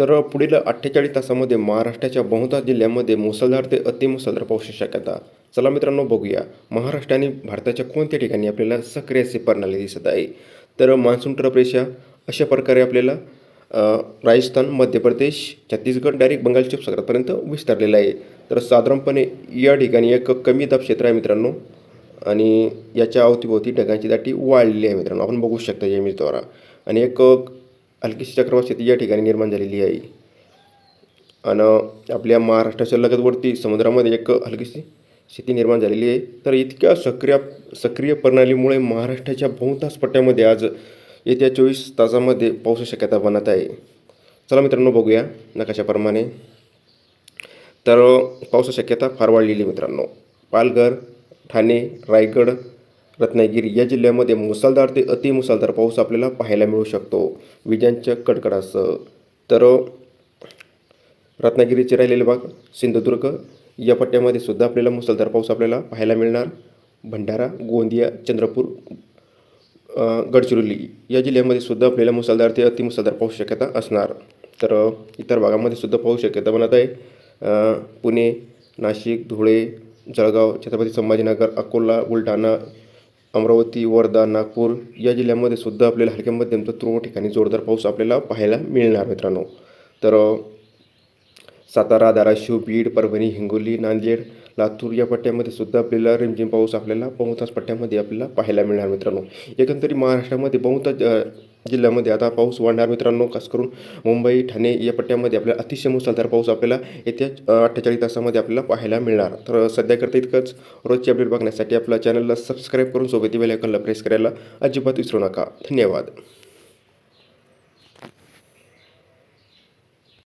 तर पुढील 48 तासामध्ये महाराष्ट्राच्या बहुतांश जिल्ह्यांमध्ये मुसळधार ते अतिमुसळधार पावसाची शक्यता. चला मित्रांनो बघूया महाराष्ट्र आणि भारताच्या कोणत्या ठिकाणी आपल्याला सक्रिय असे प्रणाली दिसत आहे. तर मान्सून ट्रफ रेषा अशा प्रकारे आपल्याला राजस्थान, मध्य प्रदेश, छत्तीसगड डायरेक्ट बंगालच्या उपसागरापर्यंत विस्तारलेला आहे. तर साधारणपणे या ठिकाणी एक कमी दाब क्षेत्र आहे मित्रांनो आणि याच्या अवतीभोवती ढगांची दाटी वाढलेली आहे मित्रांनो. आपण बघू शकता या इमेजद्वारा आणि एक हलकीशी चक्रवात स्थिती या ठिकाणी निर्माण झालेली आहे आणि आपल्या महाराष्ट्राच्या लगतवरती समुद्रामध्ये एक हलकीशी स्थिती निर्माण झालेली आहे. तर इतक्या सक्रिय प्रणालीमुळे महाराष्ट्राच्या बहुतांश पट्ट्यामध्ये आज येत्या 24 तासामध्ये पावसाची शक्यता बनत आहे. चला मित्रांनो बघूया नकाशाप्रमाणे. तर पावसाची शक्यता फार वाढलेली मित्रांनो. पालघर, ठाणे, रायगड, रत्नागिरी या जिल्ह्यामध्ये मुसळधार ते अतिमुसळधार पाऊस आपल्याला पाहायला मिळू शकतो विजांच्या कडकडासह. तर रत्नागिरीचे राहिलेले भाग, सिंधुदुर्ग या पट्ट्यामध्ये सुद्धा आपल्याला मुसळधार पाऊस आपल्याला पाहायला मिळणार. भंडारा, गोंदिया, चंद्रपूर, गडचिरोली या जिल्ह्यामध्ये सुद्धा आपल्याला मुसळधार ते अतिमुसळधार पाऊस शक्यता असणार. तर इतर भागामध्ये सुद्धा पाऊस शक्यता बनत आहे. पुणे, नाशिक, धुळे, जळगाव, छत्रपती संभाजीनगर, अकोला, बुलढाणा, अमरावती, वर्धा, नागपूर या जिल्ह्यामध्ये सुद्धा आपल्याला हलक्या मध्यम तर तुरळक ठिकाणी जोरदार पाऊस आपल्याला पाहायला मिळणार मित्रांनो. तर सातारा, धाराशिव, बीड, परभणी, हिंगोली, नांदेड, लातूर या पट्ट्यामध्ये सुद्धा आपल्याला रिमझिम पाऊस आपल्याला बहुतांश पट्ट्यामध्ये आपल्याला पाहायला मिळणार मित्रांनो. एकंदरीत महाराष्ट्रामध्ये बहुतांश जिल्ह्यामध्ये आता पाऊस वाढणार मित्रांनो. खास करून मुंबई, ठाणे या पट्ट्यामध्ये आपल्याला अतिशय मुसळधार पाऊस आपल्याला येत्या 48 तासामध्ये आपल्याला पाहायला मिळणार. तर सध्याकरता इतकंच. रोजची अपडेट बघण्यासाठी आपल्या चॅनलला सबस्क्राईब करून सोबत बेल आयकॉनला प्रेस करायला अजिबात विसरू नका. धन्यवाद.